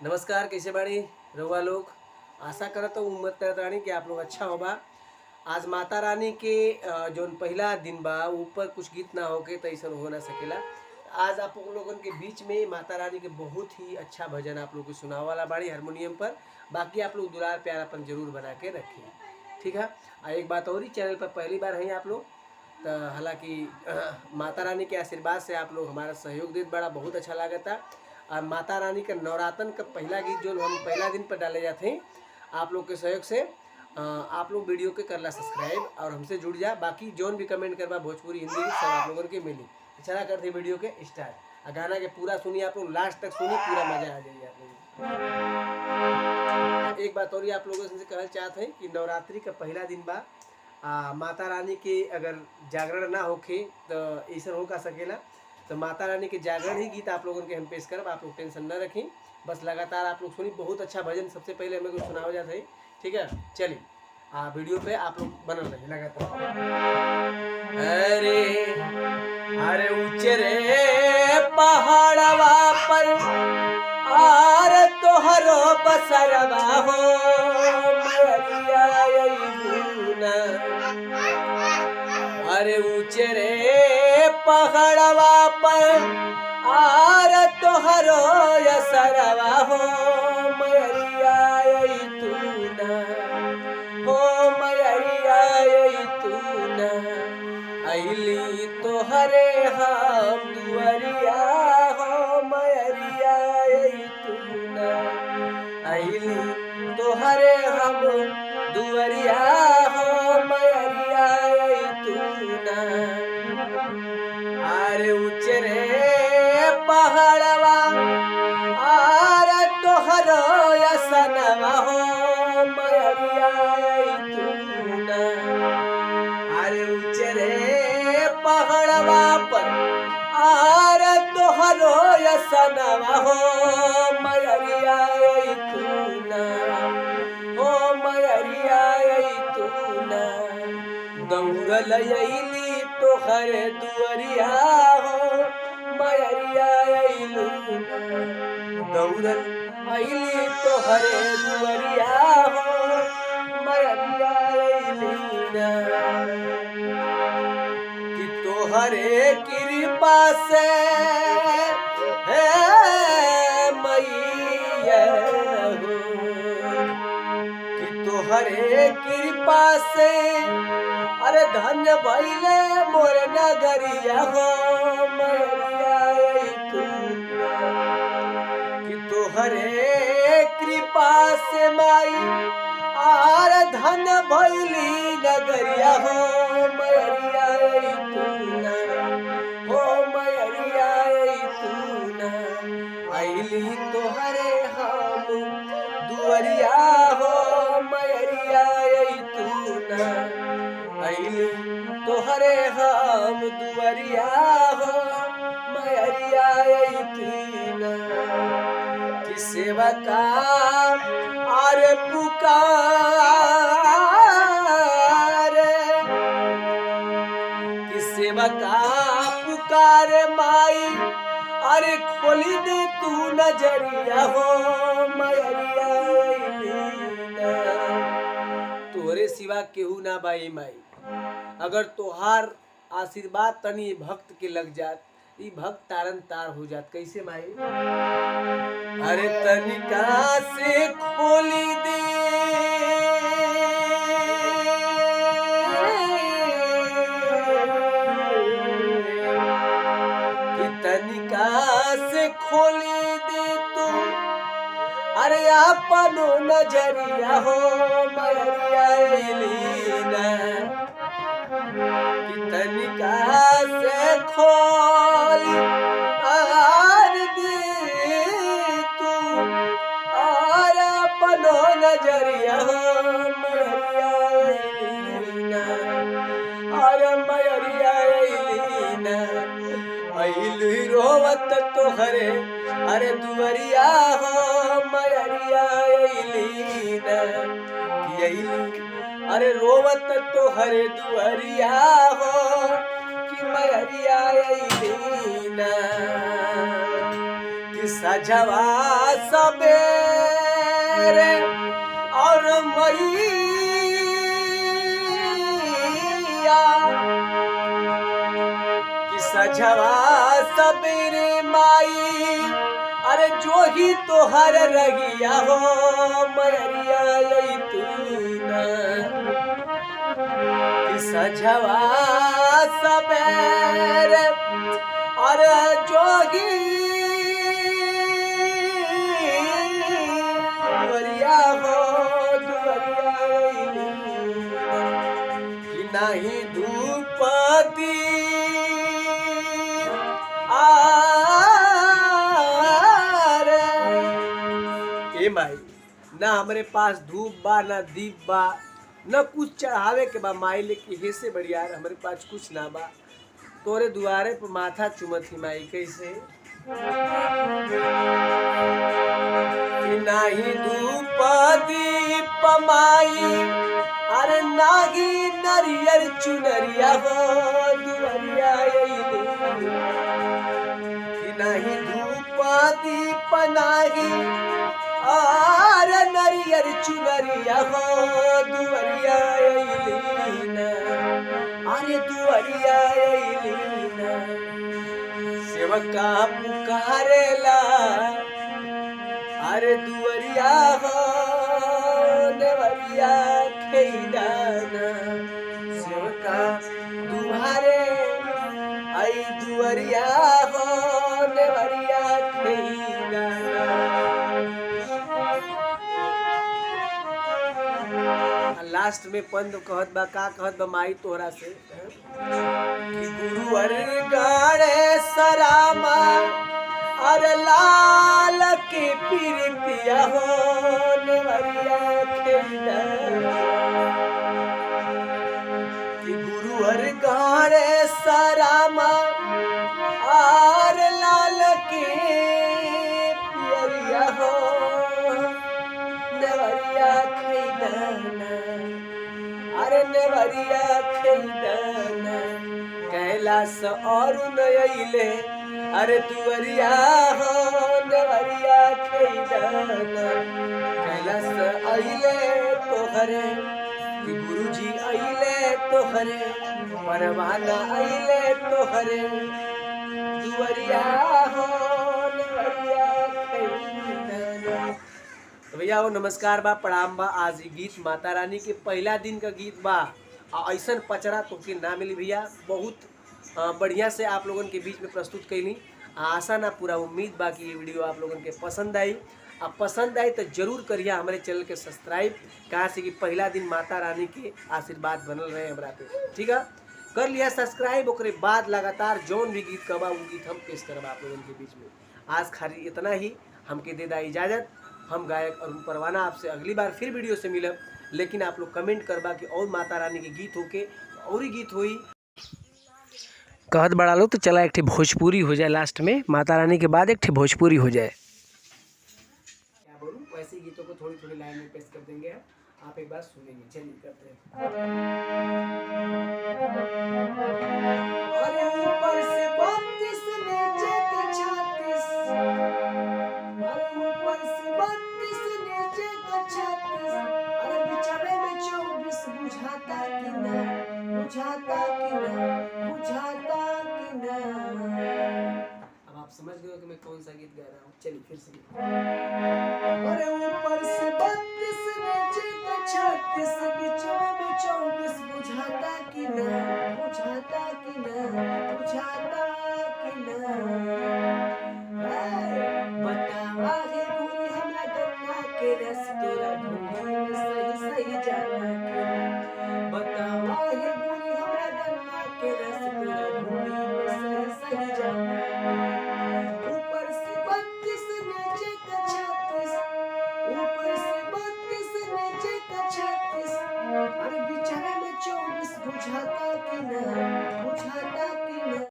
नमस्कार, कैसे बाड़ी रउआ लोग। आशा करत हूँ उम्मीद करत रानी कि आप लोग अच्छा होगा। आज माता रानी के जौन पहला दिन बा ऊपर कुछ गीत ना होके तो ऐसा हो ना सकेला। आज आप लोगन के बीच में माता रानी के बहुत ही अच्छा भजन आप लोग को सुनावे वाला बाड़ी हारमोनियम पर। बाकी आप लोग दुलार प्यार अपन जरूर बना के रखिए, ठीक है। एक बात और ही, चैनल पर पहली बार हैं आप लोग तो हालांकि माता रानी के आशीर्वाद से आप लोग हमारा सहयोग देते बड़ा बहुत अच्छा लागता। और माता रानी का नवरातन का पहला गीत जो हम पहला दिन पर डाले जाते हैं, आप लोग के सहयोग से आप लोग वीडियो के करला सब्सक्राइब और हमसे जुड़ जा। बाकी जोन भी कमेंट करवा भोजपुरी हिंदी सब आप लोगों के मिली। चला करते वीडियो के स्टार्ट। गाना के पूरा सुनिए आप लोग, लास्ट तक सुनिए, पूरा मजा आ जाइए आप लोग। एक बात और आप लोगों से कहना चाहते हैं कि नवरात्रि का पहला दिन बा माता रानी के अगर जागरण ना होखे तो ऐसा हो का सकेला। तो माता रानी के जागरण ही गीत आप लोगों के हम पेश करब, आप लोग टेंशन न रखें, बस लगातार आप लोग सुनी। बहुत अच्छा भजन सबसे पहले हमें कुछ सुनाया जाता है, ठीक है। चलिए वीडियो पे आप लोग बनल रहे लगातार। अरे अरे ऊंचे रे पहाड़वा पर आर तोहरो बसरवा हो मैया अइबूना। अरे ऊंचे रे पहाड़वा पर आर तोहरो यसरवा हो मैया अइतूना, हो मैया अइतूना। अइली तोहरे हम दुअरिया हो मैया अइतूना। अइली तोहरे हम दुअरिया हो मैया अइतूना। अरे ऊंचे रे पहाड़वा आर तोहरो यसनवा हो मैया अइतूना। अरे ऊंचे रे पहाड़वा पर आर तोहरो यसनवा हो मैया अइतूना, हो मैया अइतूना। दौड़ल अइली तोहर दुअरिया हो मैया अइलूना। दौड़ल अइली तोहर दुअरिया हो मैया अइलूना। कि तोहरे कृपा से है मैया हो, कि तोहरे कृपा से अरे धन्य भइले मोर नगरिया हो मैया अइतूना। कि तोहरे कृपा से माई आर धन्य भइली नगरिया हो मैया अइतूना, हो मैया अइतूना। अइली तोहरे हम दुअरिया हो मैया अइतूना। अइली तोहरे हम दुअरिया हो मैया अइतूना। कि सेवका आरे पुकार, कि सेवका पुकार माई अरे खोली दे तू नजरिया हो मैया अइलीना। तोरे सिवा केहू ना बाई माई, अगर तोहार आशीर्वाद तनी भक्त के लग जात ई भक्त तारन तार हो जात। कैसे माई? अरे तनिका से खोली दे कि तनिका से खोली दे तू अरे अपनो नजरिया हो मैया अइलीना। कि तनिका से खोली आर दे तू और अपनो नजरिया हो मैया अइलीना। और मैया अइलीना। अइली रोवत तोहरे अरे दुअरिया हो मैया अइलीना। कि अइली अरे रोवत तोहरे दुअरिया हो कि मैया अइलीना। सजवा सबेरे और मैया कि सजवा सबेरे माई अरे जो ही तोहर रगिया हो मैरिया तू ना कि सजवा सबेरे अरे जोगी दुवरिया हो दुवरिया कि नहीं धूप ए माई ना हमारे पास धूप बा ना दीप बा न कुछ चढ़ावे के बा माई लेके हे से बढ़िया हमारे पास कुछ ना बा तोरे दुआरे पर माथा चुमत ही माई कैसे कि नाही धूप दीप माई अरे नागी नरियर चुनरिया हो दुवरिया कि नाही धूप दीप नागी अरे नरियर चुनरिया हो दुवरिया अरे दुवरिया सेवका पुकारेला अरे दुवरिया हो देवरिया खेदाना सेवका दुहारे आई दुवरिया हो देवरिया खेदाना लास्ट में पंद कहत बा का कहत बा माई तोहरा से कि गुरुवर गाड़े सरामा अरे लाल के पीरतिया हो नेवरिया खेदा कि गुरुवर गाड़े सरामा अरे लाल के पियरिया हो नेवरिया खेदा अरे नेवरिया खेदाना कैलाश और नयले अरे दुवरिया हो नेवरिया खेदाना कैलाश अइले तोहरे कि गुरुजी अइले तोहरे परवाना अइले तोहरे दुवरिया हो नेवरिया खेदाना। तो भैया वो नमस्कार बा प्रणाम बा। आज ये गीत माता रानी के पहला दिन का गीत बा ऐसा पचरा तो के ना मिली भैया बहुत बढ़िया से आप लोगन के बीच में प्रस्तुत कैली। आशा ना पूरा उम्मीद बा कि ये वीडियो आप लोगन के पसंद आई। अब पसंद आई तो जरूर करिए हमारे चैनल के सब्सक्राइब कहाँ से कि पहला दिन माता रानी के आशीर्वाद बनल रहे हमरा पे ठीक है कर लिया सब्सक्राइब। ओकरे बाद लगातार जौन भी गीत कबा वो गीत हम पेश करब आप लोगन के बीच में। आज खाली इतना ही हमके दे दा इजाज़त। हम गायक अरुण परवाना आपसे अगली बार फिर वीडियो से मिलब लेकिन आप लोग कमेंट करबा कि और माता रानी के गीत होके और ही गीत होई कहत बड़ा लो तो चला एक ठे भोजपुरी हो जाए लास्ट में माता रानी के बाद एक ठे भोजपुरी हो जाए। क्या बोलूं वैसे गीतों को थोड़ी थोड़ी लाइन में पेश कर देंगे आप एक बार सुनेंगे। चलिए करते हैं। अरे ऊपर से 32 नीचे के 36 ऊपर से 32 नीचे का 36 अरे बिचारे में 24 बुझाता कि ना बुझाता कि ना बुझाता कि ना। अब आप समझ गए कि मैं कौन सा गीत गा रहा हूँ। चलिए फिर से अरे ऊपर से 32 नीचे का 36 बिचारे में 24 बुझाता कि ना बुझाता कि ना बुझाता कि ना। बतावा है गोरी हमरा गन्ना के रस तोरा ढूंढे में सही सही जाना के बतावा